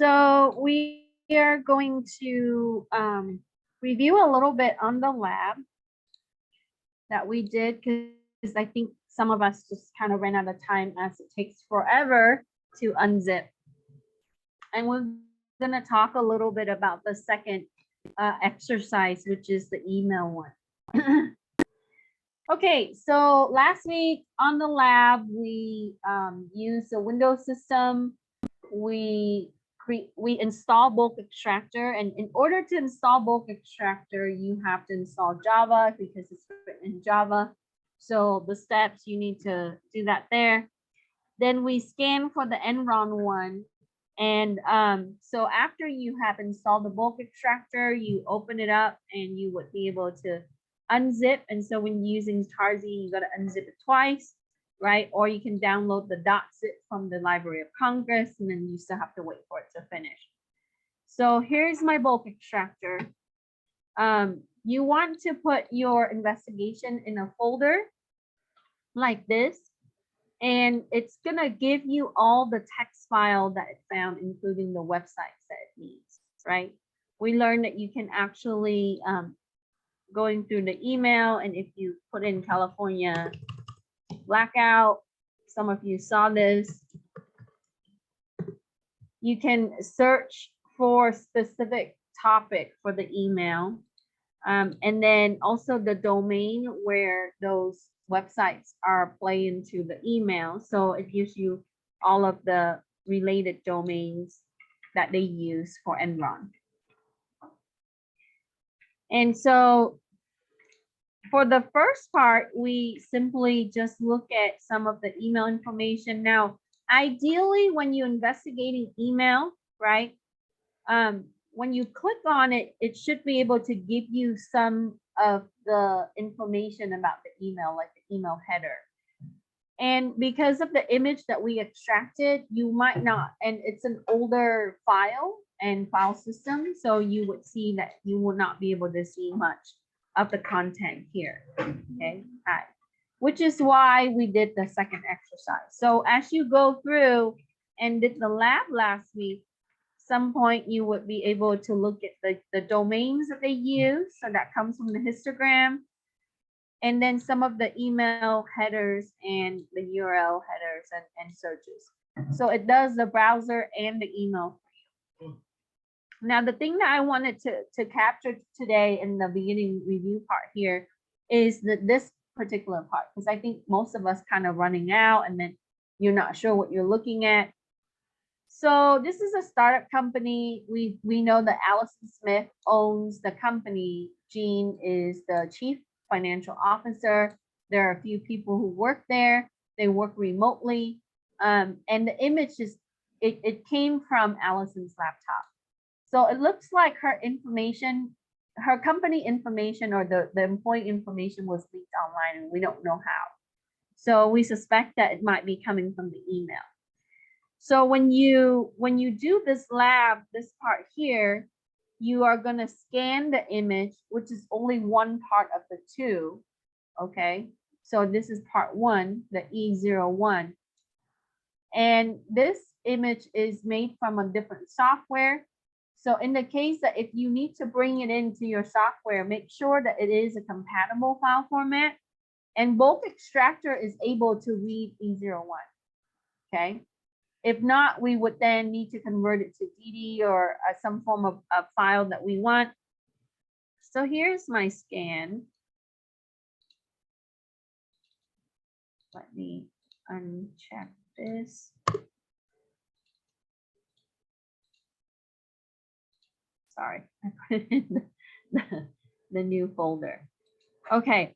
So we are going to review a little bit on the lab that we did, because I think some of us just kind of ran out of time as it takes forever to unzip. And we're going to talk a little bit about the second exercise, which is the email one. Okay, so last week on the lab, we used a Windows system. We install bulk extractor, and in order to install bulk extractor, you have to install Java because it's written in Java. So the steps, you need to do that there. Then we scan for the Enron one. And so after you have installed the bulk extractor, you open it up and you would be able to unzip. And so when using Tarzi, you got to unzip it twice, right? Or you can download the .zip from the Library of Congress, and then you still have to wait for it to finish. So here's my bulk extractor. You want to put your investigation in a folder like this, and it's gonna give you all the text file that it found, including the websites that it needs, right? We learned that you can actually going through the email, and if you put in California blackout, some of you saw this, you can search for specific topic for the email, and then also the domain where those websites are playing to the email. So it gives you all of the related domains that they use for Enron. And so for the first part, we simply just look at some of the email information. Now, ideally, when you're investigating email, right, when you click on it, it should be able to give you some of the information about the email, like the email header. And because of the image that we extracted, you might not, and it's an older file and file system, so you would see that you will not be able to see much of the content here, okay? Right. Which is why we did the second exercise. So as you go through and did the lab last week, some point you would be able to look at the domains that they use. So that comes from the histogram. And then some of the email headers and the URL headers and searches. So it does the browser and the email for you. Now, the thing that I wanted to capture today in the beginning review part here is this particular part, because I think most of us kind of running out and then you're not sure what you're looking at. So this is a startup company. We know that Allison Smith owns the company. Jean is the chief financial officer. There are a few people who work there. They work remotely. And the image is, it came from Allison's laptop. So it looks like her information, her company information, or the employee information was leaked online, and we don't know how. So we suspect that it might be coming from the email. So when you do this lab, this part here, you are going to scan the image, which is only one part of the two. Okay, so this is part one, the E01. And this image is made from a different software. So in the case that if you need to bring it into your software, make sure that it is a compatible file format. And bulk extractor is able to read E01. Okay. If not, we would then need to convert it to DD or some form of a file that we want. So here's my scan. Let me uncheck this. Sorry, I put it in the new folder. Okay,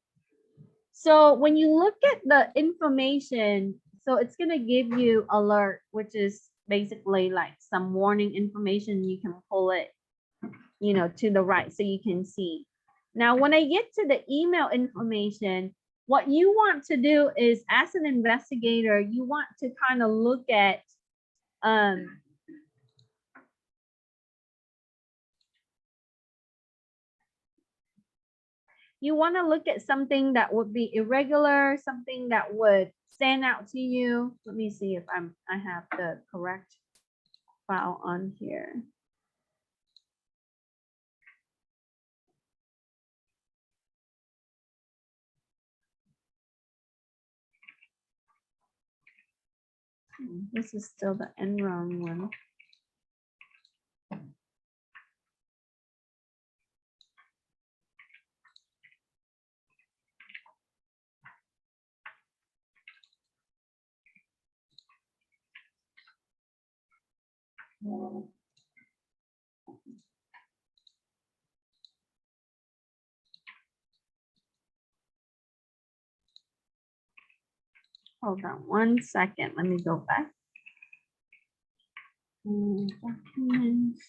so when you look at the information, so it's going to give you alert, which is basically like some warning information. You can pull it, you know, to the right so you can see. Now, when I get to the email information, what you want to do is, as an investigator, you want to kind of look at you want to look at something that would be irregular, something that would stand out to you. Let me see if I have the correct file on here. This is still the Enron one. Hold on 1 second. Let me go back. Documents.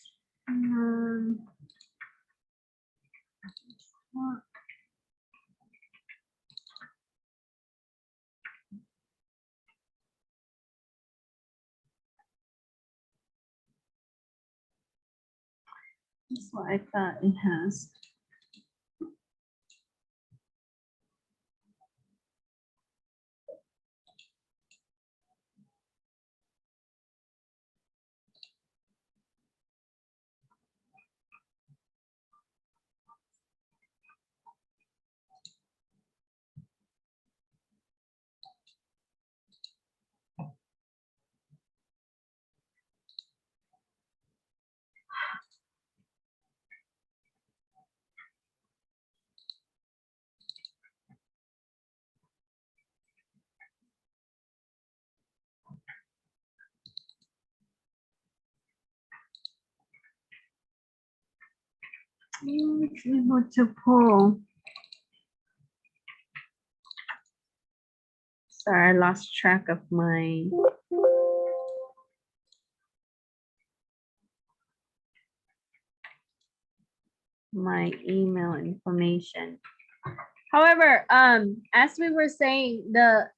That's what I thought it has. It's able to pull. Sorry, I lost track of my email information. However, as we were saying, the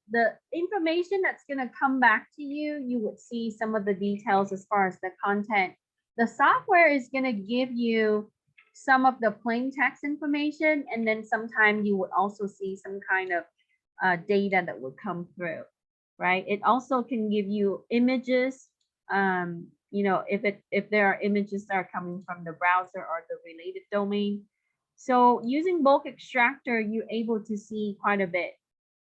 information that's going to come back to you, you would see some of the details as far as the content. The software is going to give you some of the plain text information, and then sometime you would also see some kind of data that would come through, right? It also can give you images. You know, if there are images that are coming from the browser or the related domain. So using bulk extractor, you're able to see quite a bit.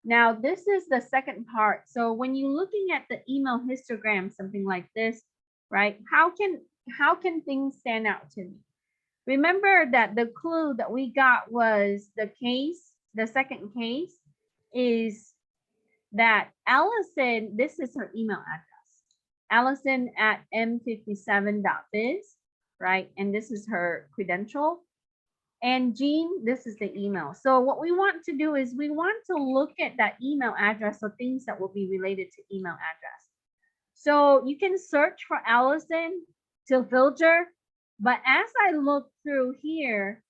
Now, this is the second part. So when you're looking at the email histogram, something like this, right? How can things stand out to me? Remember that the clue that we got was the case, the second case is that Allison, this is her email address, Allison at m57.biz, right? And this is her credential. And Jean, this is the email. So what we want to do is we want to look at that email address or things that will be related to email address. So you can search for Allison to filter, but as I look through here,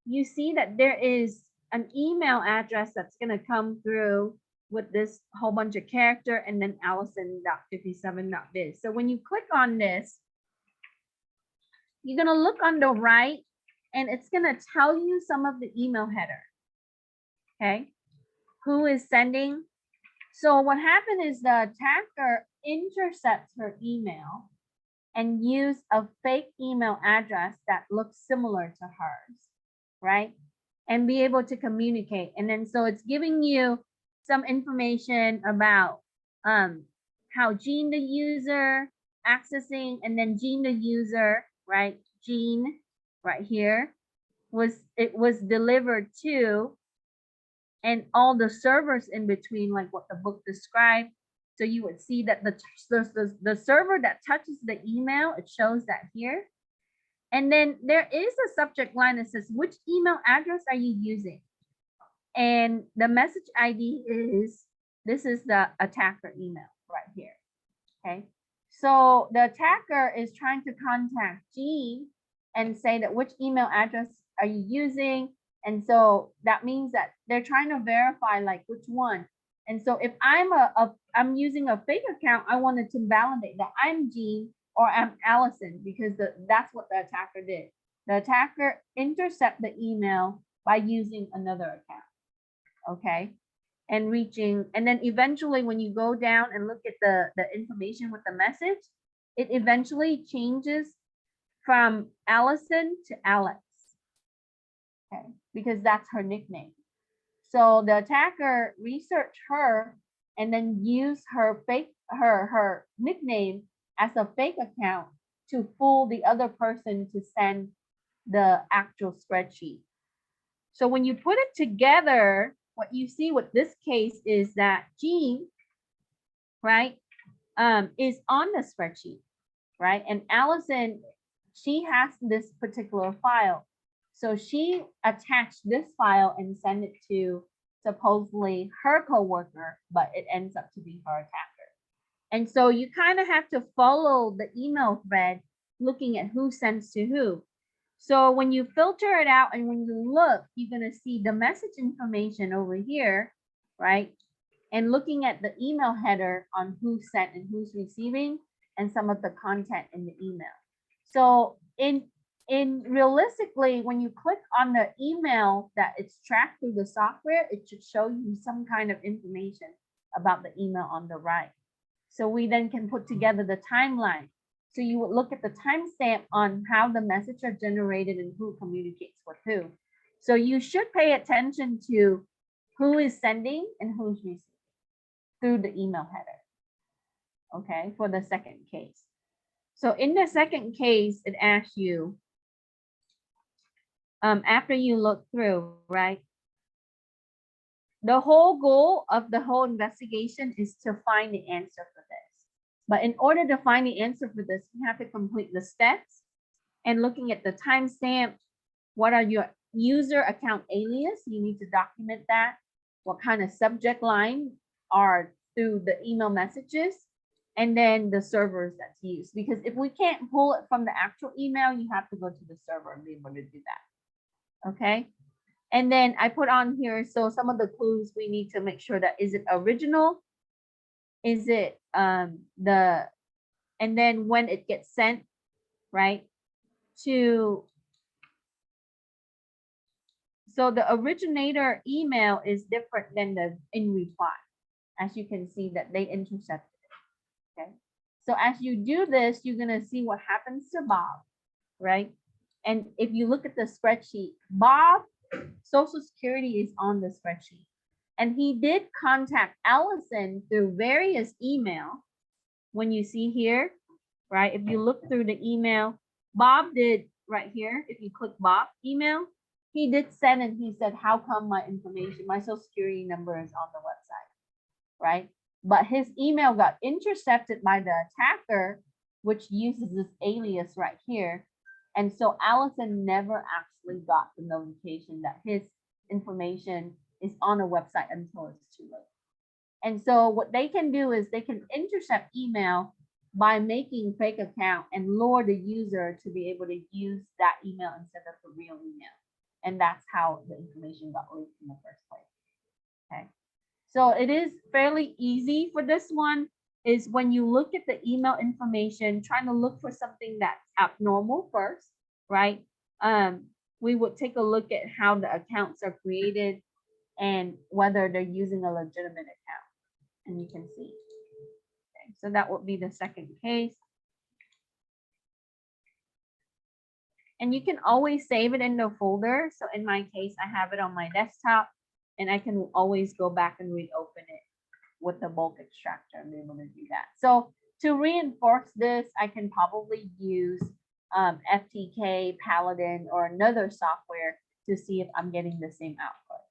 you see that there is an email address that's going to come through with this whole bunch of character and then allison.57.biz. So when you click on this, you're going to look on the right and it's going to tell you some of the email header. Okay. Who is sending? So what happened is the attacker intercepts her email and use a fake email address that looks similar to hers, right? And be able to communicate. And then so it's giving you some information about how Jean the user accessing, and then Jean the user, right? Jean right here was delivered to, and all the servers in between, like what the book described. So you would see that the server that touches the email, it shows that here. And then there is a subject line that says, which email address are you using? And the message ID is, this is the attacker email right here. Okay. So the attacker is trying to contact Jean and say that which email address are you using? And so that means that they're trying to verify like which one. And so if I'm using a fake account, I wanted to validate that I'm Jean or I'm Allison, because that's what the attacker did. The attacker intercept the email by using another account. Okay. And reaching, and then eventually when you go down and look at the information with the message, it eventually changes from Allison to Alex. Okay, because that's her nickname. So the attacker researched her and then used her her nickname as a fake account to fool the other person to send the actual spreadsheet. So when you put it together, what you see with this case is that Jean, right, is on the spreadsheet, right? And Allison, she has this particular file. So she attached this file and sent it to supposedly her coworker, but it ends up to be her attacker. And so you kind of have to follow the email thread looking at who sends to who. So when you filter it out and when you look, you're going to see the message information over here, right? And looking at the email header on who sent and who's receiving and some of the content in the email. So in realistically, when you click on the email that it's tracked through the software, it should show you some kind of information about the email on the right. So we then can put together the timeline. So you would look at the timestamp on how the messages are generated and who communicates with who. So you should pay attention to who is sending and who's receiving through the email header. Okay, for the second case. So in the second case, it asks you, after you look through, right? The whole goal of the whole investigation is to find the answer for this. But in order to find the answer for this, you have to complete the steps and looking at the timestamp. What are your user account alias? You need to document that. What kind of subject line are through the email messages, and then the servers that's used. Because if we can't pull it from the actual email, you have to go to the server and be able to do that. Okay. And then I put on here, so some of the clues we need to make sure that, is it original? Is it and then when it gets sent, right? So the originator email is different than the in reply. As you can see that they intercepted it. Okay. So as you do this, you're going to see what happens to Bob, right? And if you look at the spreadsheet, Bob Social Security is on the spreadsheet. And he did contact Allison through various email. When you see here, right? If you look through the email, Bob did right here. If you click Bob email, he did send and he said, how come my information, my Social Security number is on the website, right? But his email got intercepted by the attacker, which uses this alias right here. And so Allison never actually got the notification that his information is on a website until it's too late. And so what they can do is they can intercept email by making fake account and lure the user to be able to use that email instead of the real email. And that's how the information got leaked in the first place. Okay. So it is fairly easy for this one. Is when you look at the email information, trying to look for something that's abnormal first, right? We would take a look at how the accounts are created and whether they're using a legitimate account. And you can see. Okay, so that would be the second case. And you can always save it in the folder. So in my case, I have it on my desktop and I can always go back and reopen it with the bulk extractor and be able to do that. So to reinforce this, I can probably use FTK, Paladin, or another software to see if I'm getting the same output.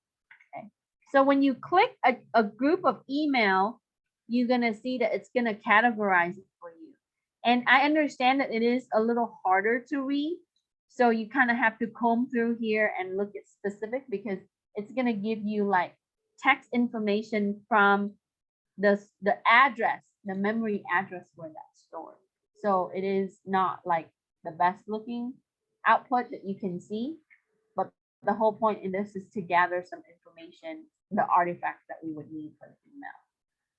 Okay. So when you click a group of email, you're going to see that it's going to categorize it for you. And I understand that it is a little harder to read. So you kind of have to comb through here and look at specific, because it's going to give you like text information from the address, the memory address where that's stored. So it is not like the best looking output that you can see, but the whole point in this is to gather some information, the artifacts that we would need for the email.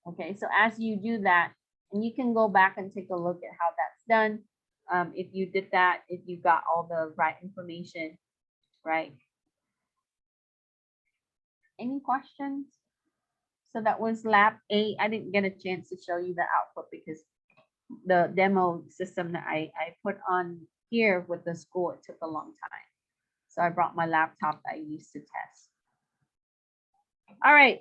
Okay, so as you do that, and you can go back and take a look at how that's done. If you did that, if you got all the right information, right? Any questions? So that was lab 8. I didn't get a chance to show you the output because the demo system that I put on here with the school. It took a long time. So I brought my laptop that I used to test. All right.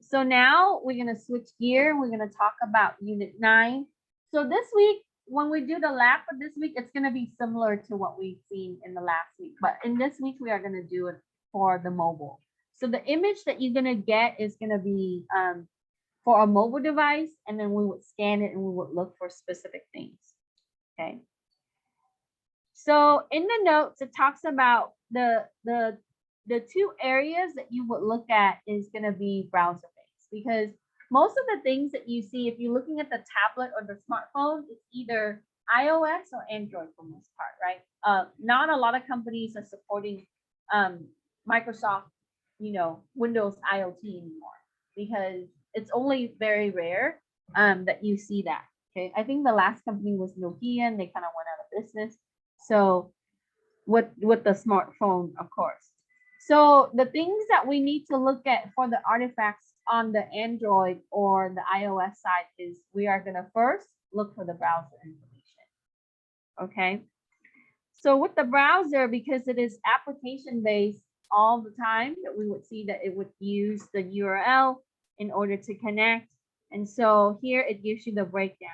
So now we're gonna switch gear. We're gonna talk about Unit 9. So this week, when we do the lab for this week, it's gonna be similar to what we've seen in the last week. But in this week, we are gonna do it for the mobile. So the image that you're gonna get is gonna be for a mobile device, and then we would scan it and we would look for specific things. Okay. So in the notes, it talks about the two areas that you would look at is going to be browser based, because most of the things that you see, if you're looking at the tablet or the smartphone, it's either iOS or Android for most part, right? Not a lot of companies are supporting Microsoft, Windows IoT anymore, because it's only very rare that you see that. Okay, I think the last company was Nokia, and they kind of went out of business. So with the smartphone, of course. So the things that we need to look at for the artifacts on the Android or the iOS side is we are going to first look for the browser information. Okay. So with the browser, because it is application based all the time, that we would see that it would use the URL in order to connect. And so here it gives you the breakdown.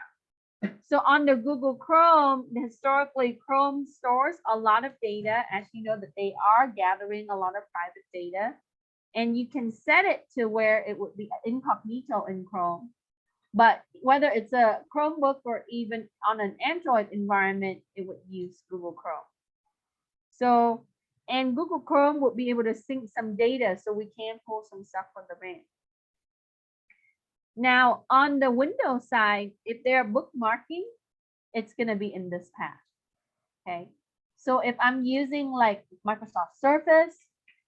So on the Google Chrome, historically Chrome stores a lot of data, as you know that they are gathering a lot of private data, and you can set it to where it would be incognito in Chrome. But whether it's a Chromebook or even on an Android environment, it would use Google Chrome. So, and Google Chrome would be able to sync some data so we can pull some stuff from the RAM. Now, on the Windows side, if they're bookmarking, it's going to be in this path. Okay. So if I'm using like Microsoft Surface,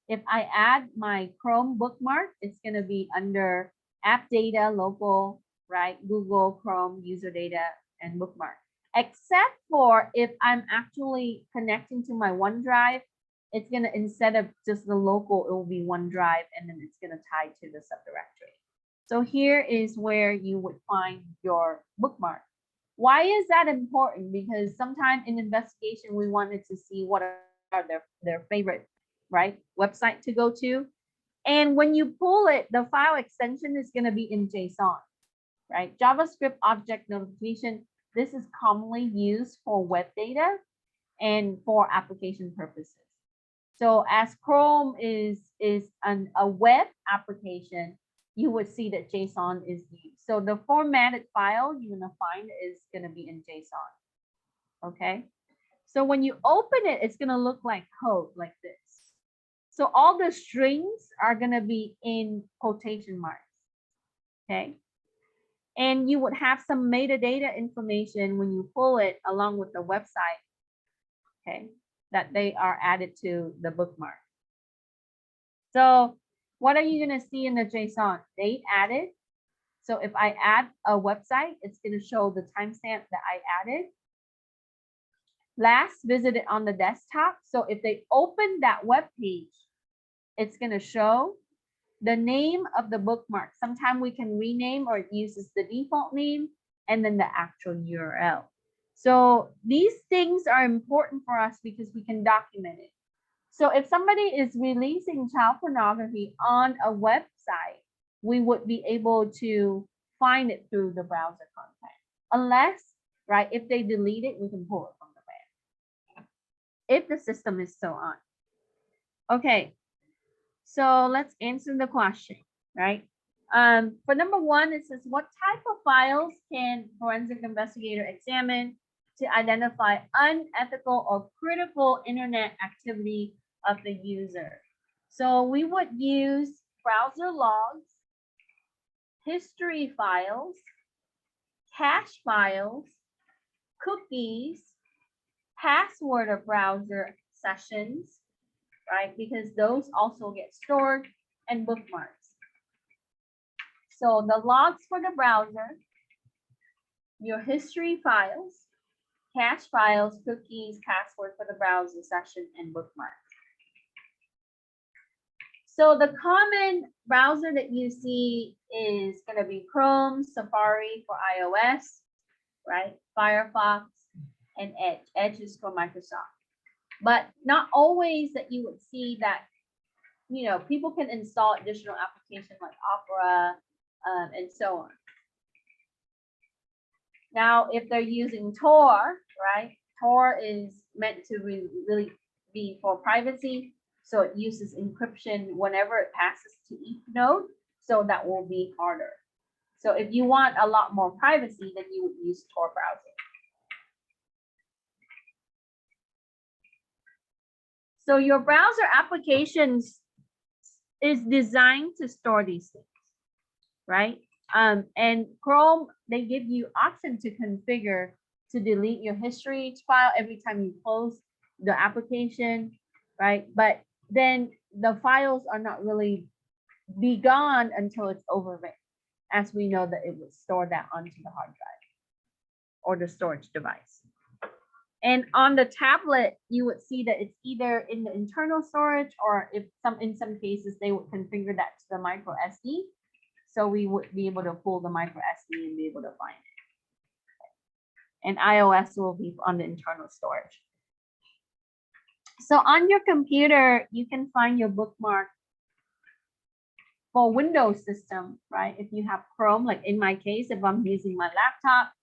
if I add my Chrome bookmark, it's going to be under app data, local, right? Google, Chrome, user data, and bookmark. Except for if I'm actually connecting to my OneDrive, it's going to, instead of just the local, it will be OneDrive, and then it's going to tie to the subdirectory. So here is where you would find your bookmark. Why is that important? Because sometimes in investigation, we wanted to see what are their favorite, right, website to go to. And when you pull it, the file extension is going to be in JSON, right? JavaScript object notification. This is commonly used for web data and for application purposes. So as Chrome is a web application, you would see that JSON is used. So the formatted file you're going to find is going to be in JSON. Okay. So when you open it, it's going to look like code like this. So all the strings are going to be in quotation marks. Okay. And you would have some metadata information when you pull it along with the website. Okay. That they are added to the bookmark. So what are you going to see in the JSON? Date added. So if I add a website, it's going to show the timestamp that I added. Last visited on the desktop. So if they open that web page, it's going to show the name of the bookmark. Sometimes we can rename, or it uses the default name and then the actual URL. So these things are important for us because we can document it. So if somebody is releasing child pornography on a website, we would be able to find it through the browser content. Unless, right, if they delete it, we can pull it from the web. If the system is still on. Okay, so let's answer the question, right? For number one, it says, what type of files can forensic investigator examine to identify unethical or critical internet activity of the user? So we would use browser logs, history files, cache files, cookies, password of browser sessions, right? Because those also get stored, and bookmarks. So the logs for the browser, your history files, cache files, cookies, password for the browser session, and bookmarks. So the common browser that you see is going to be Chrome, Safari for iOS, right? Firefox and Edge. Edge is for Microsoft. But not always that you would see that, you know, people can install additional applications like Opera and so on. Now, if they're using Tor, right? Tor is meant to really be for privacy. So it uses encryption whenever it passes to each node. So that will be harder. So if you want a lot more privacy, then you would use Tor browser. So your browser applications is designed to store these things, right? And Chrome, they give you option to configure to delete your history file every time you close the application, right? But then the files are not really be gone until it's overwritten, as we know that it would store that onto the hard drive or the storage device. And on the tablet, you would see that it's either in the internal storage, or if in some cases they would configure that to the micro SD. So we would be able to pull the micro SD and be able to find it. And iOS will be on the internal storage. So on your computer, you can find your bookmark for Windows system, right? If you have Chrome, like in my case, if I'm using my laptop,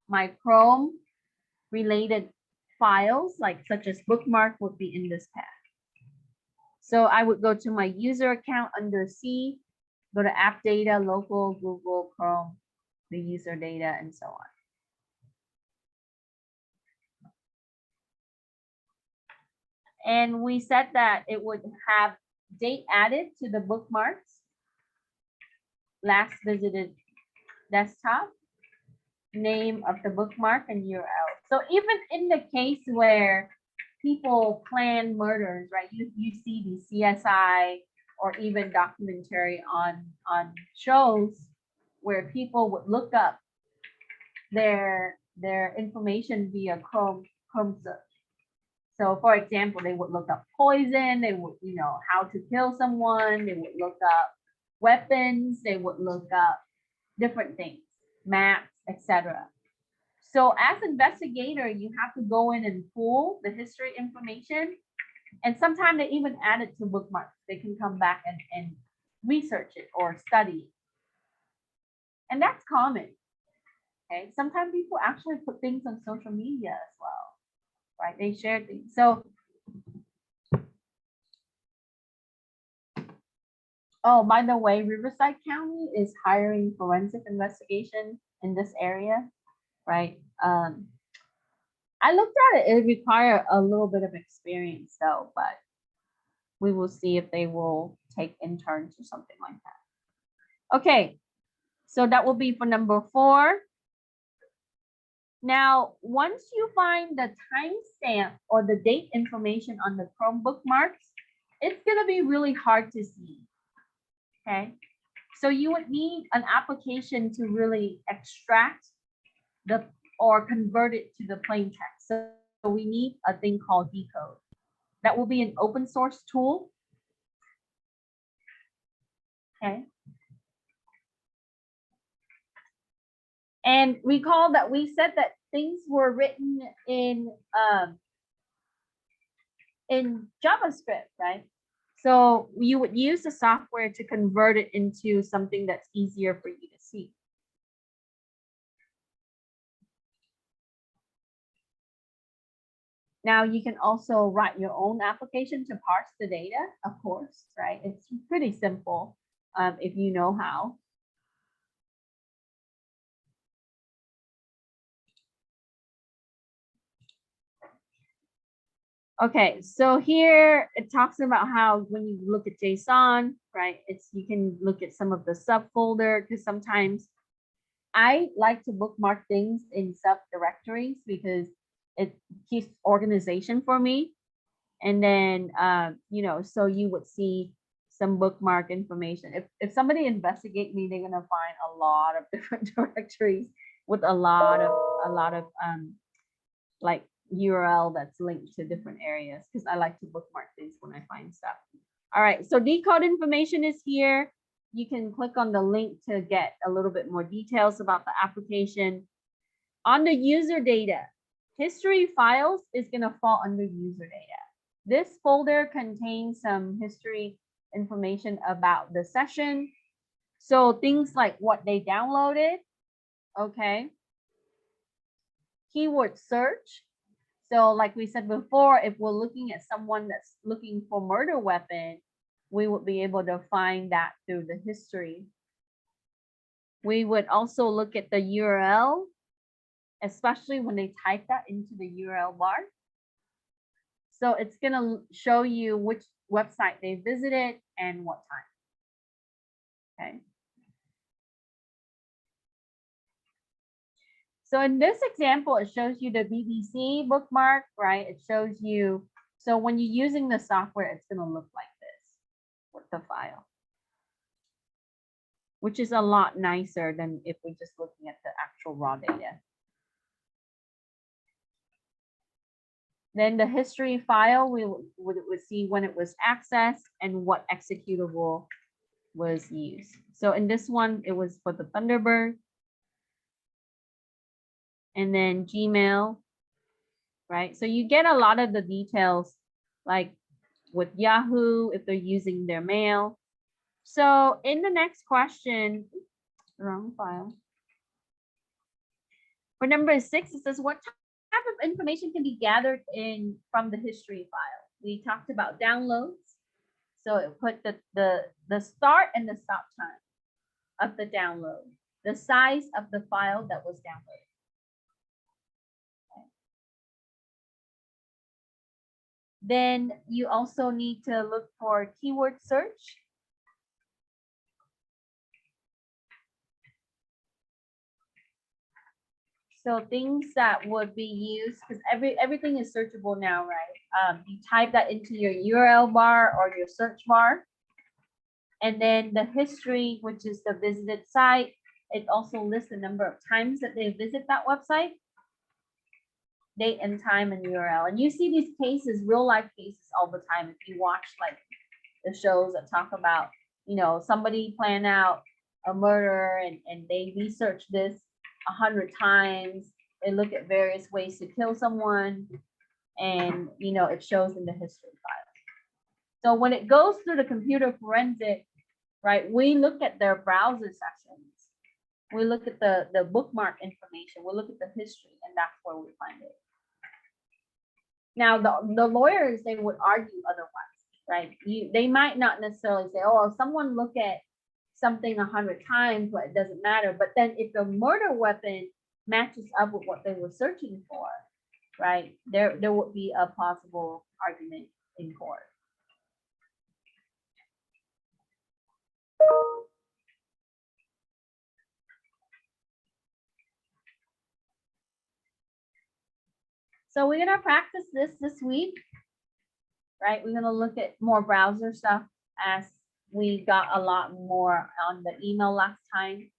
my Chrome related files, like such as bookmark, would be in this path. So I would go to my user account under C, go to app data, local, Google, Chrome, the user data, and so on. And we said that it would have date added to the bookmarks, last visited desktop, name of the bookmark, and URL. So even in the case where people plan murders, right? You see the CSI or even documentary on shows where people would look up their information via Chrome search. So for example, they would look up poison, they would, you know, how to kill someone, they would look up weapons, they would look up different things, maps, etc. So as investigator, you have to go in and pull the history information. And sometimes they even add it to bookmarks. They can come back and research it or study it. And that's common. Okay. Sometimes people actually put things on social media as well, right? They share things. So, oh, by the way, Riverside County is hiring forensic investigation in this area, right? I looked at it. It requires a little bit of experience though, but we will see if they will take interns or something like that. Okay, so that will be for number 4. Now, once you find the timestamp or the date information on the Chrome bookmarks, it's going to be really hard to see. Okay, so you would need an application to really extract or convert it to the plain text. So we need a thing called decode. That will be an open source tool. Okay. And recall that we said that things were written in JavaScript, right? So you would use the software to convert it into something that's easier for you to see. Now you can also write your own application to parse the data, of course, right? It's pretty simple if you know how. Okay, so here it talks about how when you look at JSON, right, you can look at some of the subfolder, because sometimes I like to bookmark things in subdirectories because it keeps organization for me. And then, you know, so you would see some bookmark information. If somebody investigate me, they're gonna find a lot of different directories with a lot of like URL that's linked to different areas, because I like to bookmark things when I find stuff. All right, so decode information is here. You can click on the link to get a little bit more details about the application. On the user data, history files is going to fall under user data. This folder contains some history information about the session. So things like what they downloaded, okay. Keyword search. So like we said before, if we're looking at someone that's looking for murder weapon, we would be able to find that through the history. We would also look at the URL, especially when they type that into the URL bar. So it's going to show you which website they visited and what time. Okay. So in this example, it shows you the BBC bookmark, right? It shows you, so when you're using the software, it's going to look like this with the file, which is a lot nicer than if we're just looking at the actual raw data. Then the history file, we would see when it was accessed and what executable was used. So in this one, it was for the Thunderbird. And then Gmail, right? So you get a lot of the details, like with Yahoo, if they're using their mail. So in the next question, wrong file. For number 6, it says, what type of information can be gathered from the history file? We talked about downloads. So it put the start and the stop time of the download, the size of the file that was downloaded. Then you also need to look for keyword search. So things that would be used, because everything is searchable now, right? You type that into your URL bar or your search bar. And then the history, which is the visited site, it also lists the number of times that they visit that website, date and time and URL. And you see these cases, real life cases all the time. If you watch like the shows that talk about, you know, somebody plan out a murder and they research this 100 times. They look at various ways to kill someone, and you know, it shows in the history file. So when it goes through the computer forensic, right, we look at their browser sessions. We look at the bookmark information. We look at the history, and that's where we find it. Now, the lawyers, they would argue otherwise, right? They might not necessarily say, oh, if someone look at something 100 times, but it doesn't matter. But then if the murder weapon matches up with what they were searching for, right, there would be a possible argument in court. So we're gonna practice this week, right? We're gonna look at more browser stuff as we got a lot more on the email last time.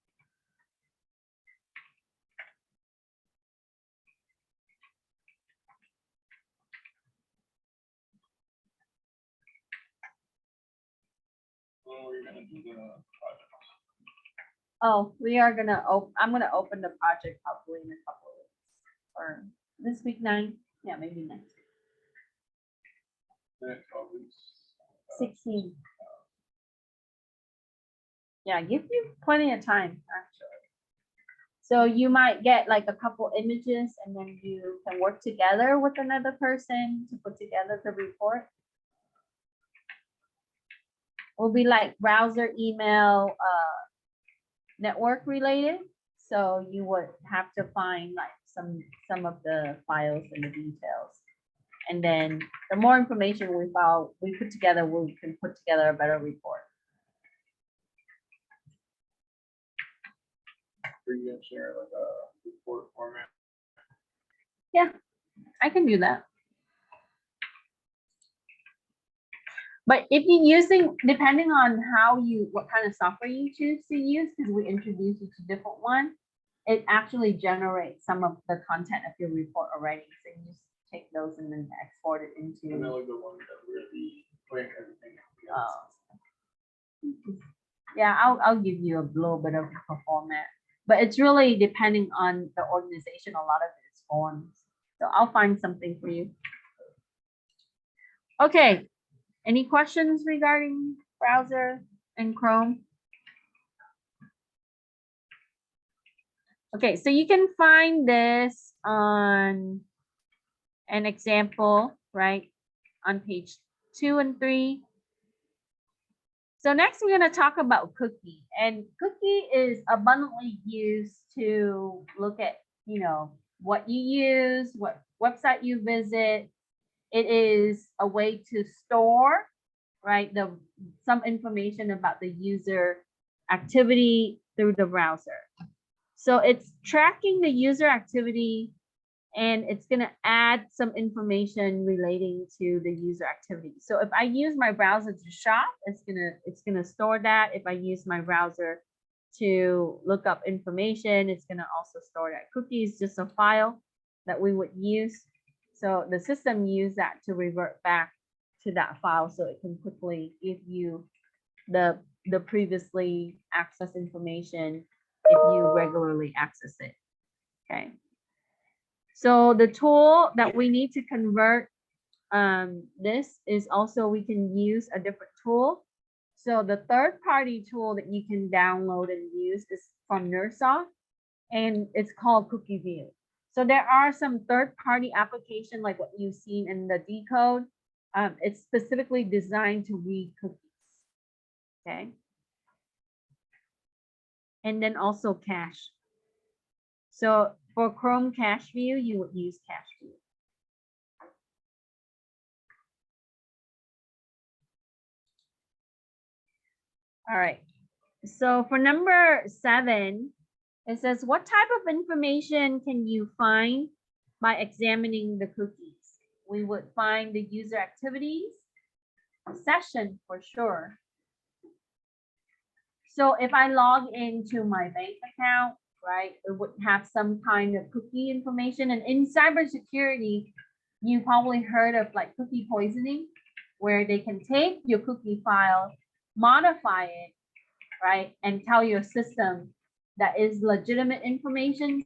Oh, we are gonna I'm gonna open the project probably in a couple of weeks, or this week 9. Yeah, maybe next week. 16. Yeah, give you plenty of time actually. So you might get like a couple images, and then you can work together with another person to put together the report. Will be like browser, email, network related. So you would have to find like some of the files and the details. And then the more information we put together, we can put together a better report. Are you gonna share like a report format? Yeah, I can do that. But if you're using, depending on what kind of software you choose to use, because we introduce you to different ones, it actually generates some of the content of your report already. So you just take those and then export it into. And then like the one that really putting everything. Yeah, I'll give you a little bit of a format. but it's really depending on the organization. A lot of it is forms. So I'll find something for you. Okay, any questions regarding browser and Chrome? Okay, so you can find this on an example, right? On page 2 and 3. So next we're going to talk about cookie, and cookie is abundantly used to look at, what you use, what website you visit. It is a way to store, right, some information about the user activity through the browser. So it's tracking the user activity, and it's going to add some information relating to the user activity. So if I use my browser to shop, it's going to store that. If I use my browser to look up information, it's going to also store that. Cookie is just a file that we would use. So the system use that to revert back to that file, so it can quickly give you the previously accessed information if you regularly access it. Okay. So the tool that we need to convert this is also, we can use a different tool. So the third-party tool that you can download and use is from Nursoft, and it's called Cookie View. So there are some third-party application like what you've seen in the decode. It's specifically designed to read cookies. Okay. And then also cache. So for Chrome Cache View, you would use Cache View. All right. So for number 7, it says, what type of information can you find by examining the cookies? We would find the user activities, session for sure. So if I log into my bank account, right, it would have some kind of cookie information. And in cybersecurity, you probably heard of like cookie poisoning, where they can take your cookie file, modify it, right, and tell your system that is legitimate information.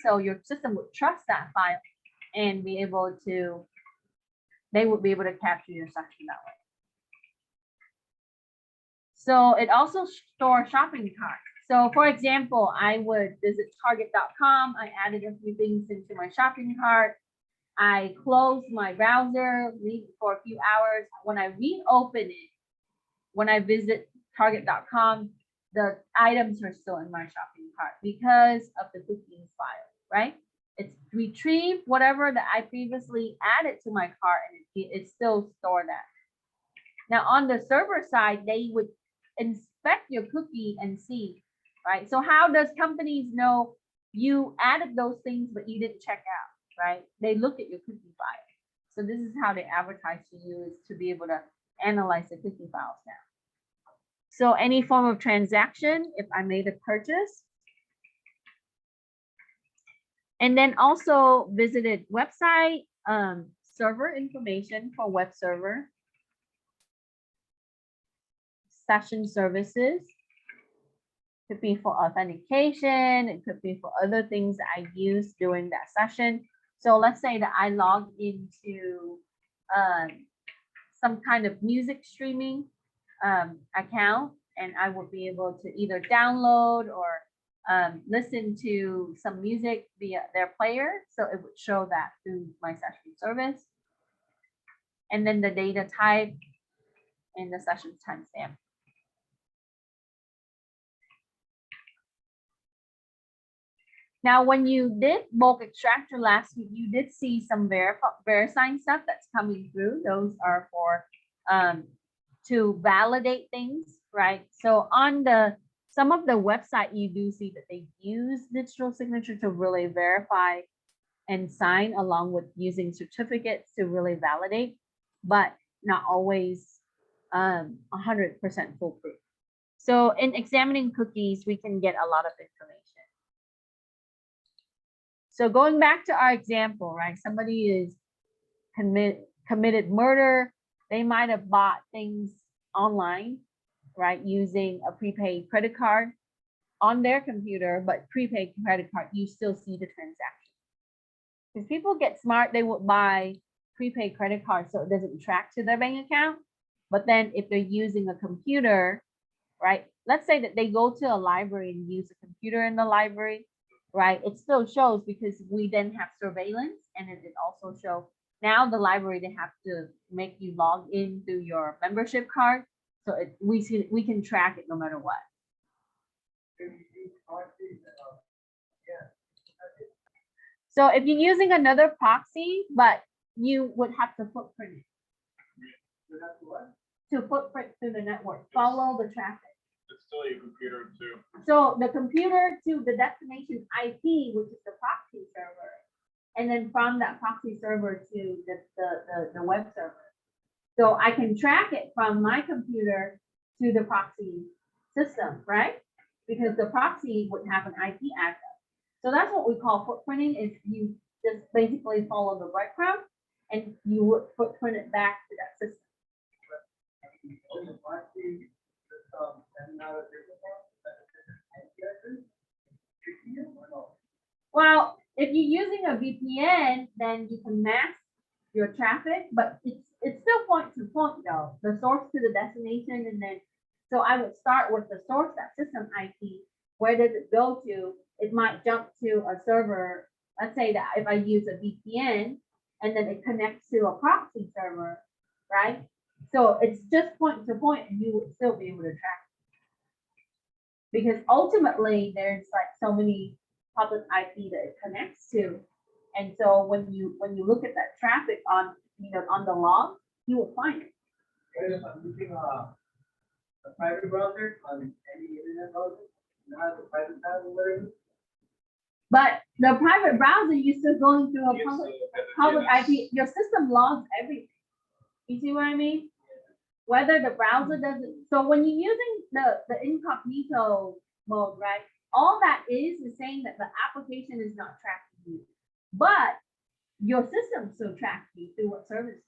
So your system would trust that file and be able to, they would be able to capture your session that way. So it also stores shopping carts. So for example, I would visit target.com. I added a few things into my shopping cart. I closed my browser, leave it for a few hours. When I reopen it, when I visit target.com, the items are still in my shopping cart because of the cookies file, right? It's retrieved whatever that I previously added to my cart, and it still stored that. Now on the server side, they would inspect your cookie and see, right? So how does companies know you added those things but you didn't check out, right? They look at your cookie file. So this is how they advertise to you, is to be able to analyze the cookie files now. So any form of transaction, if I made a purchase, and then also visited website, server information for web server, session services, could be for authentication, it could be for other things that I use during that session. So let's say that I log into some kind of music streaming account, and I would be able to either download or listen to some music via their player. So it would show that through my session service. And then the data type and the session timestamp. Now, when you did bulk extractor last week, you did see some VeriSign stuff that's coming through. Those are for to validate things, right? So on some of the website, you do see that they use digital signature to really verify and sign, along with using certificates to really validate, but not always 100% foolproof. So in examining cookies, we can get a lot of information. So going back to our example, right? Somebody is committed murder. They might have bought things online, right? Using a prepaid credit card. on their computer, but prepaid credit card, you still see the transaction. Because people get smart, they would buy prepaid credit cards so it doesn't track to their bank account. But then if they're using a computer, right? Let's say that they go to a library and use a computer in the library, right? It still shows because we then have surveillance, and it also shows now the library, they have to make you log in through your membership card. So we can track it no matter what. So if you're using another proxy, but you would have to footprint it. To footprint through the network, follow the traffic. It's still your computer too. So the computer to the destination IP, which is the proxy server, and then from that proxy server to the web server. So I can track it from my computer to the proxy system, right? Because the proxy would have an IP address. So that's what we call footprinting, is you just basically follow the breadcrumb and you would footprint it back to that system. Well, if you're using a VPN, then you can mask your traffic, but it's still point to point though, the source to the destination, and then so I would start with the source, that system IP. Where does it go to? It might jump to a server. Let's say that if I use a VPN and then it connects to a proxy server, right? So it's just point to point, and you would still be able to track it. Because ultimately there's like so many public IP that it connects to. And so when you look at that traffic on on the log, you will find it. If I'm using a private browser on any internet browser, not a private tab or whatever. But the private browser, you're still going through a public IP. Your system logs everything. You see what I mean? Whether the browser doesn't. So when you're using the incognito mode, right? All that is saying that the application is not tracking you, but your system still tracks you through what service.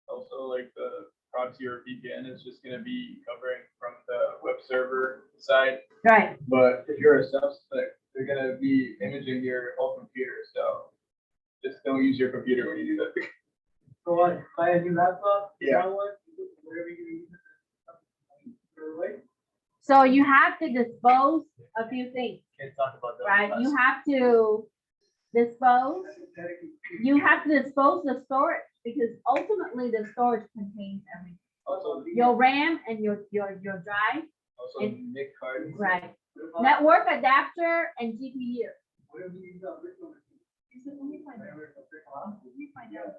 Also, like the proxy or VPN is just going to be covering from the web server side. Right. But if you're a suspect, they're going to be imaging your whole computer. So just don't use your computer when you do that. So what, buy a new laptop? Yeah. Whatever you use. So you have to dispose a few things, Can't talk about that. right? You have to dispose. You have to dispose the storage, because ultimately the storage contains everything. Also, Your RAM and your drive, also NIC cards. right? Network adapter and GPU. Whatever you use on virtual machine. Let me find out. Let me find out.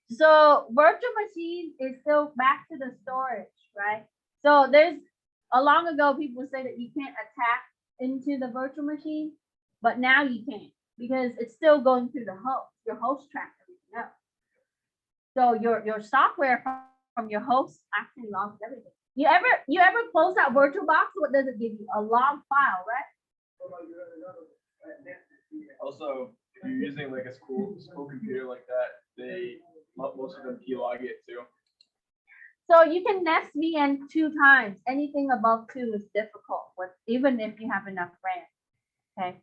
So virtual machine is still back to the storage, right? So there's long ago people say that you can't attack into the virtual machine, but now you can, because it's still going through the host. Your host tracks everything else. So your software from your host actually logs everything. You ever close out VirtualBox? What does it give you? A log file, right? Also, if you're using like a school computer like that, most of them keylog it too. So you can nest VN 2 times. Anything above 2 is difficult, even if you have enough RAM. Okay.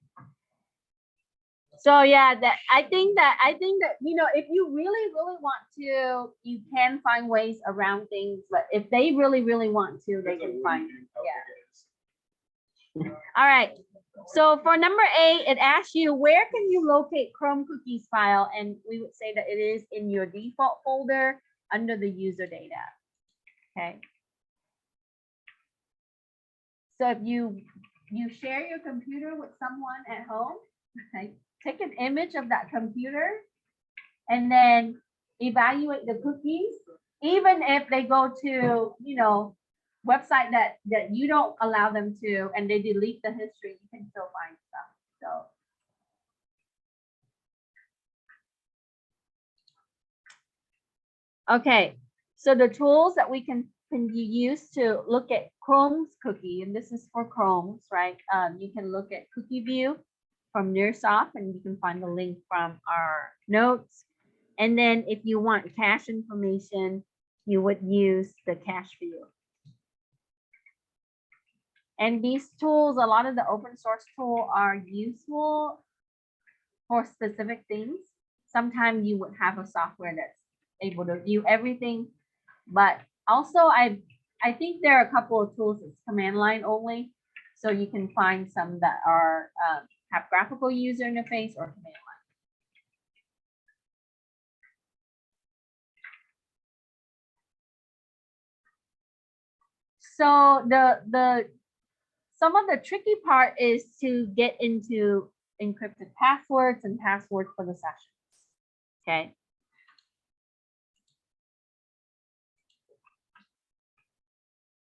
So yeah, I think that if you really want to, you can find ways around things. But if they really want to, they can find. Yeah. All right. So for number 8, it asks you, where can you locate Chrome cookies file? And we would say that it is in your default folder under the user data. Okay. So if you share your computer with someone at home, okay, take an image of that computer and then evaluate the cookies. Even if they go to, website that you don't allow them to, and they delete the history, you can still find stuff. So okay, so the tools that we can use to look at Chrome's cookie, and this is for Chrome's, right? You can look at cookie view from Nearsoft, and you can find the link from our notes. And then if you want cache information, you would use the cache view. And these tools, a lot of the open source tools are useful for specific things. Sometimes you would have a software that's able to view everything, but also I think there are a couple of tools that's command line only, so you can find some that are have graphical user interface or command line. So the some of the tricky part is to get into encrypted passwords and passwords for the sessions. Okay.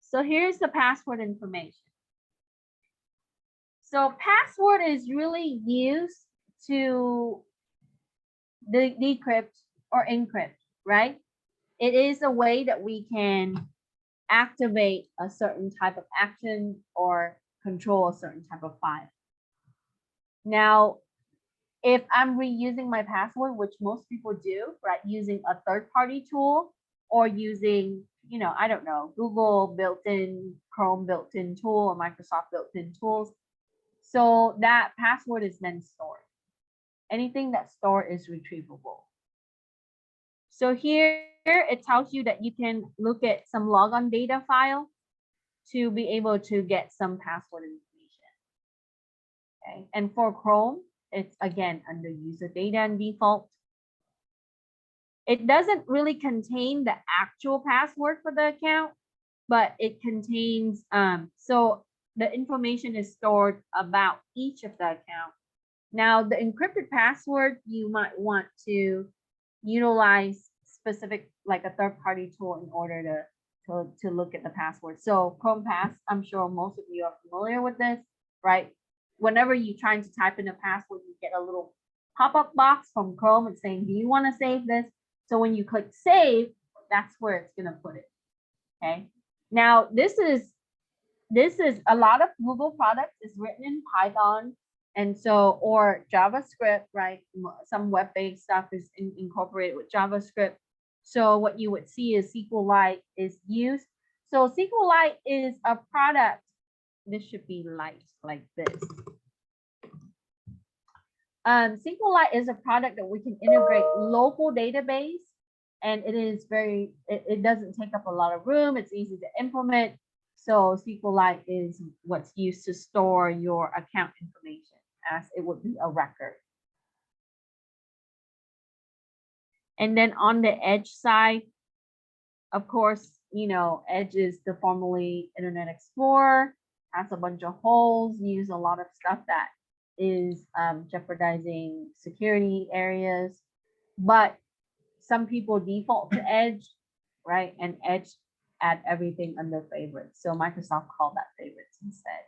So here's the password information. So password is really used to decrypt or encrypt, right? It is a way that we can activate a certain type of action or control a certain type of file. Now, if I'm reusing my password, which most people do, right, using a third-party tool or using, you know, I don't know, Google built-in, Chrome built-in tool or Microsoft built-in tools. So that password is then stored. Anything that's stored is retrievable. So here it tells you that you can look at some logon data file to be able to get some password information. Okay, and for Chrome, it's again under user data and default. It doesn't really contain the actual password for the account, but it contains, so the information is stored about each of the account. Now, the encrypted password, you might want to utilize specific, like a third-party tool in order to look at the password. So Chrome Pass, I'm sure most of you are familiar with this, right? Whenever you're trying to type in a password, you get a little pop-up box from Chrome and saying, do you want to save this? So when you click save, that's where it's going to put it. Okay. Now, this is a lot of Google products is written in Python. And so, or JavaScript, right? Some web-based stuff is incorporated with JavaScript. So what you would see is SQLite is used. So SQLite is a product. This should be light like this. SQLite is a product that we can integrate local database, and it is very, it doesn't take up a lot of room. It's easy to implement. So SQLite is what's used to store your account information, as it would be a record. And then on the Edge side, of course, you know, Edge is the formerly Internet Explorer, has a bunch of holes, use a lot of stuff that is jeopardizing security areas. But some people default to Edge, right? And Edge add everything under favorites. So Microsoft called that favorites instead.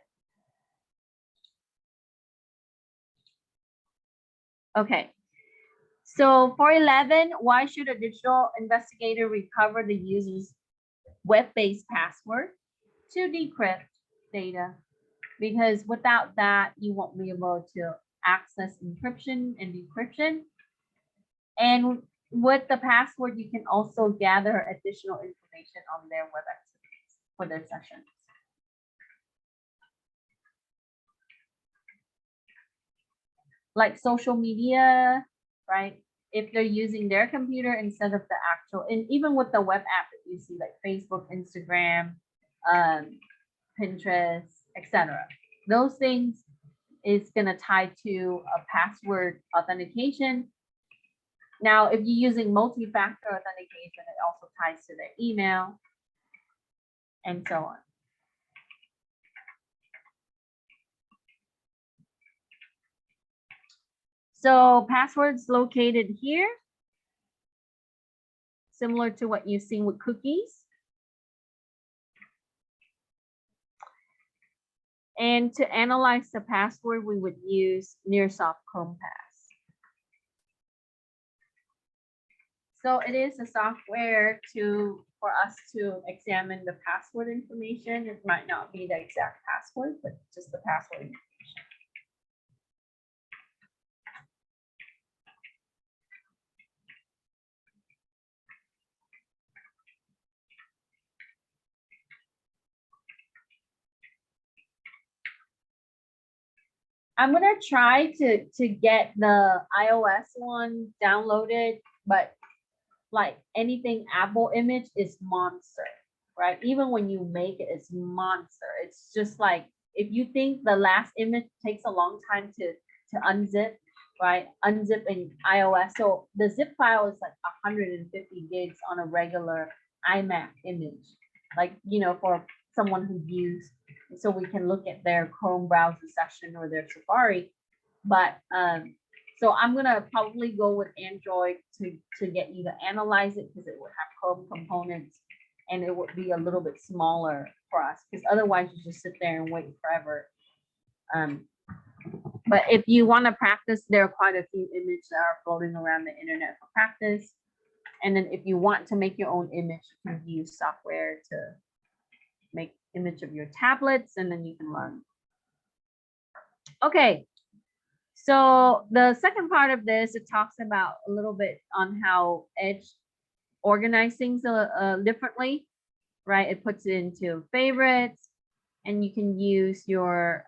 Okay. So for 11, why should a digital investigator recover the user's web-based password to decrypt data? Because without that, you won't be able to access encryption and decryption. And with the password, you can also gather additional information on their web activities for their sessions. Like social media, right? If they're using their computer instead of the actual, and even with the web app that you see, like Facebook, Instagram, Pinterest, etc. Those things is going to tie to a password authentication. Now, if you're using multi-factor authentication, it also ties to their email and so on. So passwords located here, similar to what you've seen with cookies. And to analyze the password, we would use Nearsoft Chrome Pass. So it is a software for us to examine the password information. It might not be the exact password, but just the password information. I'm gonna try to get the iOS one downloaded, but like anything Apple image is monster, right? Even when you make it, it's monster. It's just like if you think the last image takes a long time to unzip, right? Unzip in iOS. So the zip file is like 150 gigs on a regular iMac image, like for someone who views, so we can look at their Chrome browser session or their Safari. But so I'm gonna probably go with Android to get you to analyze it because it would have Chrome components and it would be a little bit smaller for us because otherwise you just sit there and wait forever. But if you want to practice, there are quite a few images that are floating around the internet for practice. And then if you want to make your own image, you can use software to make image of your tablets and then you can learn. Okay. So the second part of this, it talks about a little bit on how Edge organize things differently, right? It puts it into favorites, and you can use your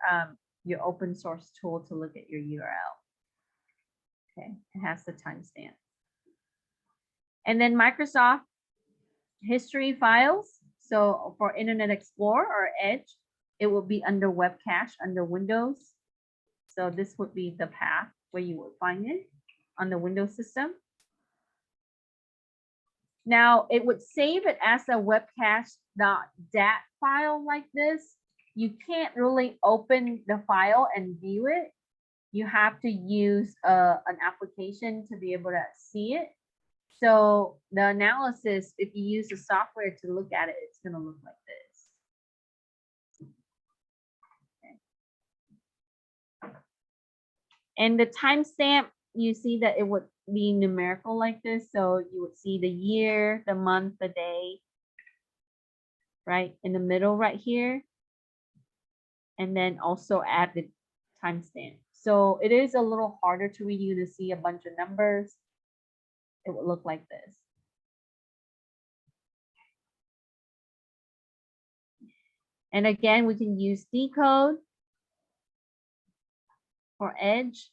open source tool to look at your URL. Okay, it has the timestamp. And then Microsoft history files. So for Internet Explorer or Edge, it will be under web cache under Windows. So this would be the path where you would find it on the Windows system. Now it would save it as a webcache.dat file like this. You can't really open the file and view it. You have to use an application to be able to see it. So the analysis, if you use the software to look at it, it's going to look like this. Okay. And the timestamp, you see that it would be numerical like this. So you would see the year, the month, the day, right in the middle right here. And then also add the timestamp. So it is a little harder to read. You to see a bunch of numbers. It would look like this. And again, we can use decode for Edge.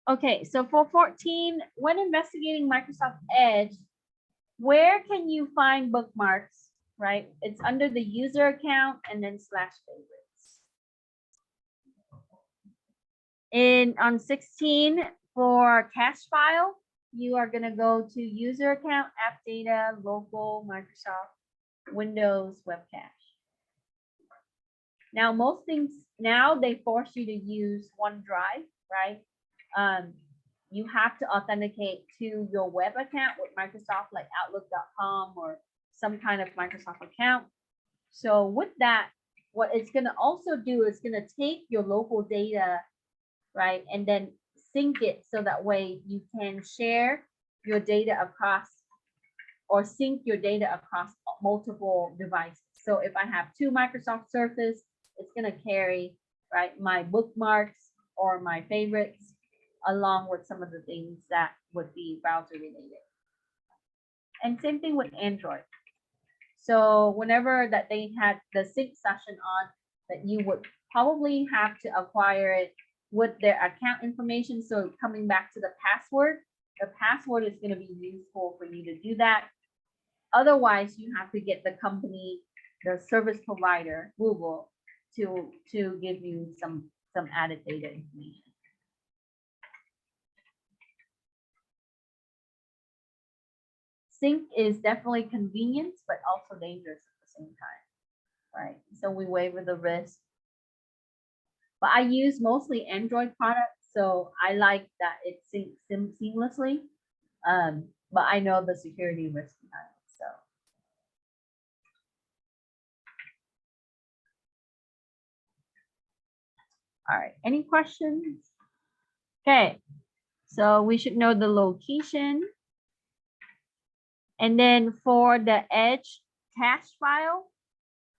Okay, so for 14, when investigating Microsoft Edge, where can you find bookmarks, right? It's under the user account and then /favorites. On 16, for cache file, you are going to go to user account, app data, local, Microsoft, Windows, web cache. Now, most things now they force you to use OneDrive, right? You have to authenticate to your web account with Microsoft, like Outlook.com or some kind of Microsoft account. So with that, what it's going to also do is going to take your local data, right, and then sync it so that way you can share your data across or sync your data across multiple devices. So if I have 2 Microsoft Surface, it's going to carry, right, my bookmarks or my favorites along with some of the things that would be browser related. And same thing with Android. So whenever that they had the sync session on, that you would probably have to acquire it with their account information. So coming back to the password is going to be useful for you to do that. Otherwise, you have to get the company, the service provider, Google, to give you some added data information. Sync is definitely convenience, but also dangerous at the same time, right? So we waiver the risk. But I use mostly Android products, so I like that it syncs seamlessly. But I know the security risk behind it, so. All right, any questions? Okay, so we should know the location. And then for the Edge cache file,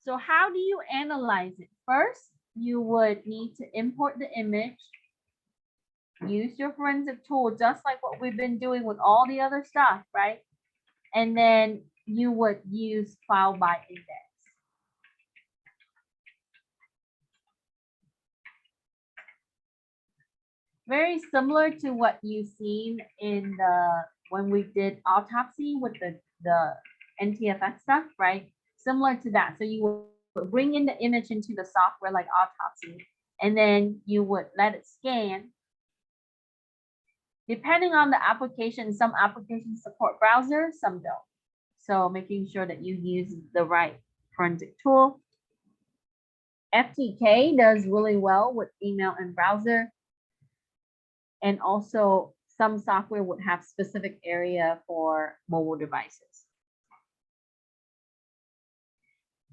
so how do you analyze it? First, you would need to import the image, use your forensic tool, just like what we've been doing with all the other stuff, right? and then you would use file by index. Very similar to what you've seen in the when we did autopsy with the NTFS stuff, right? Similar to that. So you would bring in the image into the software like autopsy, and then you would let it scan. Depending on the application, some applications support browser, some don't. So making sure that you use the right forensic tool. FTK does really well with email and browser. And also some software would have specific area for mobile devices.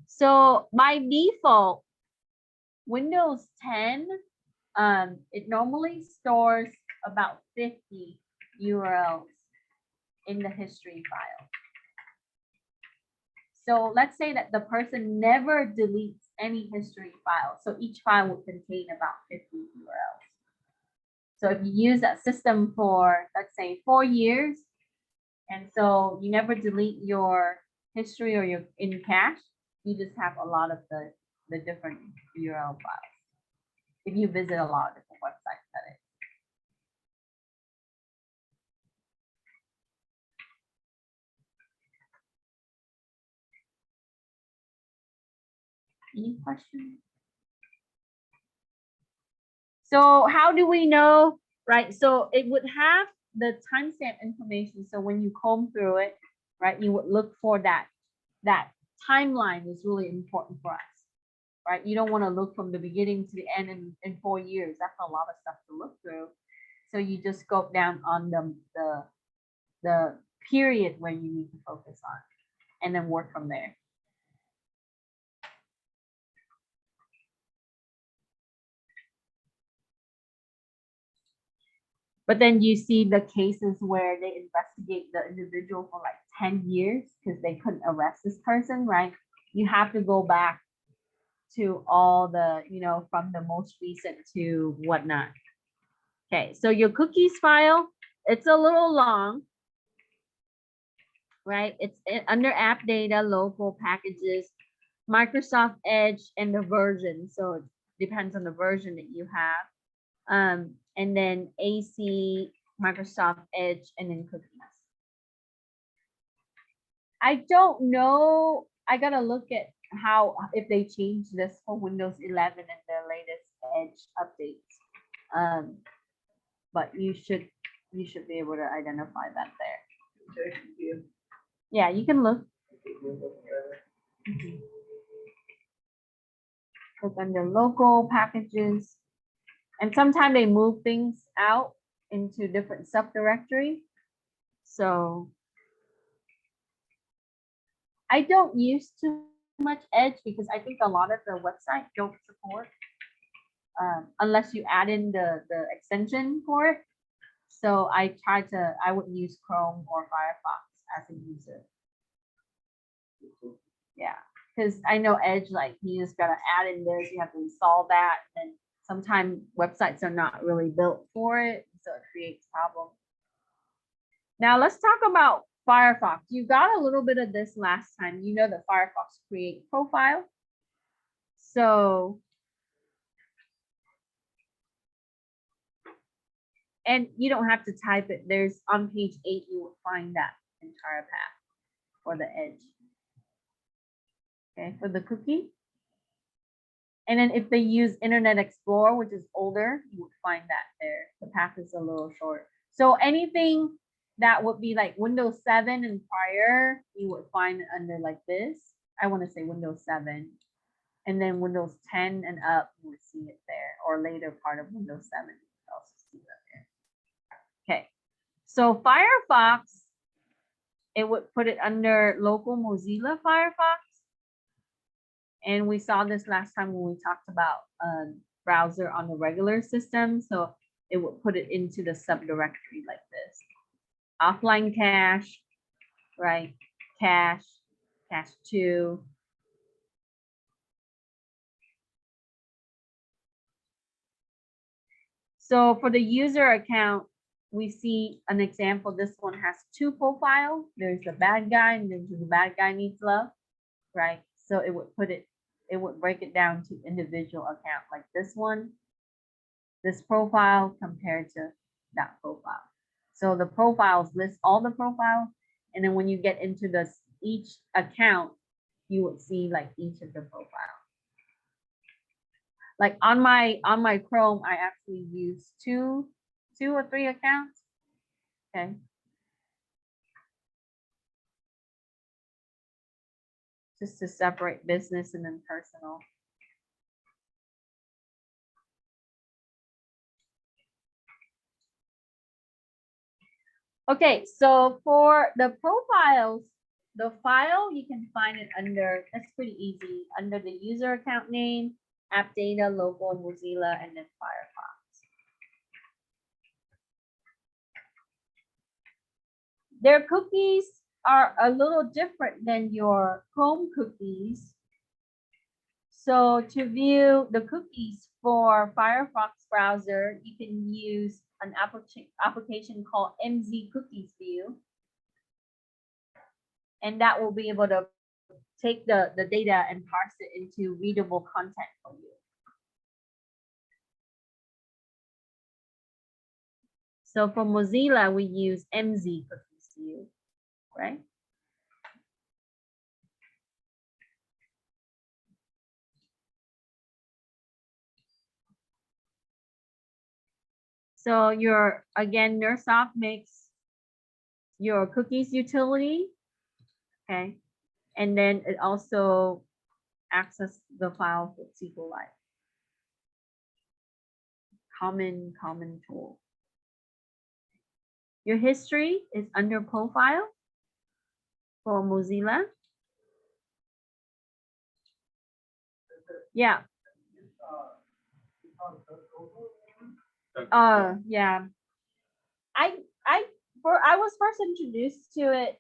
So by default, Windows 10, it normally stores about 50 URLs in the history file. So let's say that the person never deletes any history file. So each file will contain about 50 URLs. So if you use that system for, let's say, 4 years, and so you never delete your history or your in cache, you just have a lot of the different URL files. If you visit a lot of different websites, that is. Any questions? So how do we know, right? So it would have the timestamp information. So when you comb through it, right, you would look for that timeline is really important for us, right? You don't want to look from the beginning to the end in 4 years. That's a lot of stuff to look through. So you just scope down on the period where you need to focus on and then work from there. But then you see the cases where they investigate the individual for like 10 years because they couldn't arrest this person, right? You have to go back to all the, from the most recent to whatnot. Okay, so your cookies file, it's a little long, right? It's under app data, local packages, Microsoft Edge, and the version. So it depends on the version that you have. And then AC, Microsoft Edge, and then cookies. I don't know. I gotta look at if they change this for Windows 11 and the latest Edge updates. But you should be able to identify that there. Yeah, you can look. Look under local packages. And sometimes they move things out into different subdirectory. So I don't use too much Edge because I think a lot of the websites don't support unless you add in the extension for it. So I would use Chrome or Firefox as a user. Yeah, because I know Edge, like you just gotta add in this, you have to install that, and sometimes websites are not really built for it, so it creates problems. Now let's talk about Firefox. You got a little bit of this last time. You know the Firefox create profile. So, and you don't have to type it. There's on page 8, you will find that entire path for the Edge. Okay, for the cookie. And then if they use Internet Explorer, which is older, you would find that there. The path is a little short. So anything that would be like Windows 7 and prior, you would find it under like this. I want to say Windows 7. And then Windows 10 and up, you would see it there. Or later part of Windows 7, you would also see that there. Okay. So Firefox, it would put it under local Mozilla Firefox. And we saw this last time when we talked about browser on the regular system. So it would put it into the subdirectory like this. Offline cache, right? Cache 2. So for the user account, we see an example. This one has two profiles. There's the bad guy and there's the bad guy needs love, right? So it would break it down to individual account like this one, this profile compared to that profile. So the profiles list all the profiles, and then when you get into this each account, you would see like each of the profiles. Like on my Chrome, I actually use two or three accounts. Okay. Just to separate business and then personal. Okay, so for the profiles, the file, you can find it under, that's pretty easy, under the user account name, app data, local, Mozilla, and then Firefox. Their cookies are a little different than your Chrome cookies. So to view the cookies for Firefox browser, you can use an application called MZ Cookies View. And that will be able to take the data and parse it into readable content for you. So for Mozilla, we use MZ Cookies View, right? So again, NERSOFT makes your cookies utility, okay? And then it also access the file with SQLite. Common tool. Your history is under profile for Mozilla. Yeah. Yeah. I was first introduced to it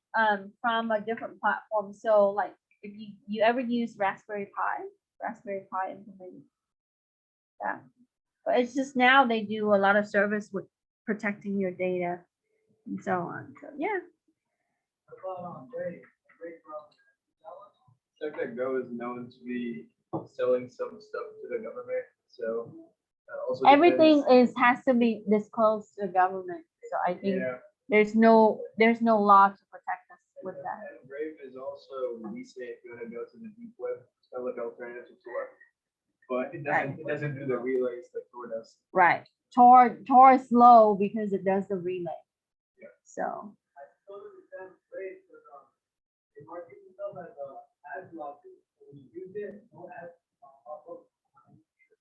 from a different platform. So like if you ever use Raspberry Pi implemented that. But it's just now they do a lot of service with protecting your data and so on. So yeah. DuckDuckGo is known to be selling some stuff to the government, so also Everything depends. has to be disclosed to the government. So I think Yeah. there's no law to protect us with that. And Brave is also releasing if you want to go to the deep web, it's kind of like alternative to Tor, but it doesn't do the relays like Tor does. Right. Tor is slow because it does the relay. Yeah. So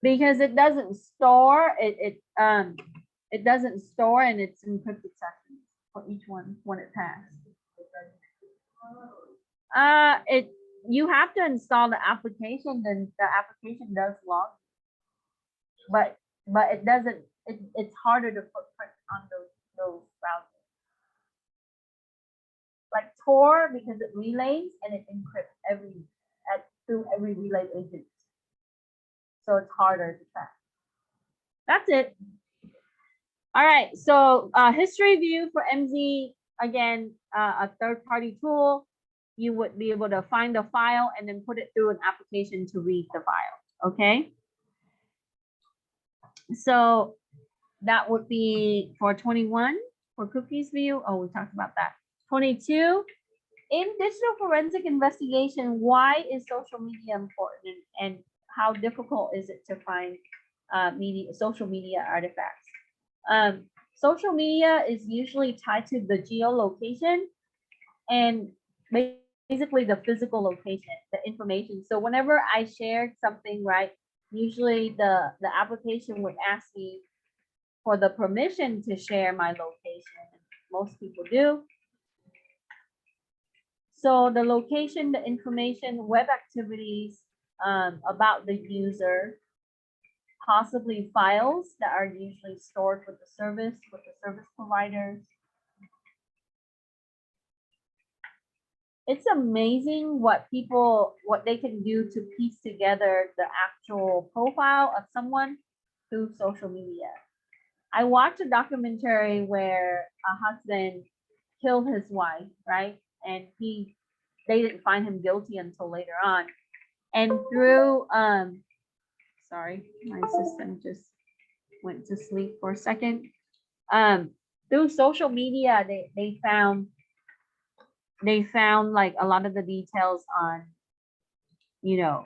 because it doesn't store it doesn't store and it's encrypted sessions for each one when it passes. You have to install the application, then the application does log, but it doesn't. It's harder to put on those browsers. Like Tor, because it relays and it encrypts through every relay agent, so it's harder to track. That's it. All right, so history view for MZ, again, a third-party tool. You would be able to find the file and then put it through an application to read the file, okay? So that would be for 21 for cookies view. Oh, we talked about that. 22, in digital forensic investigation, why is social media important and how difficult is it to find social media artifacts? Social media is usually tied to the geolocation and basically the physical location, the information. So whenever I shared something, right, usually the application would ask me for the permission to share my location. Most people do. So the location, the information, web activities about the user, possibly files that are usually stored with the service providers. It's amazing what they can do to piece together the actual profile of someone through social media. I watched a documentary where a husband killed his wife, right? And they didn't find him guilty until later on. And through sorry, my system just went to sleep for a second. Through social media, they found like a lot of the details on, you know,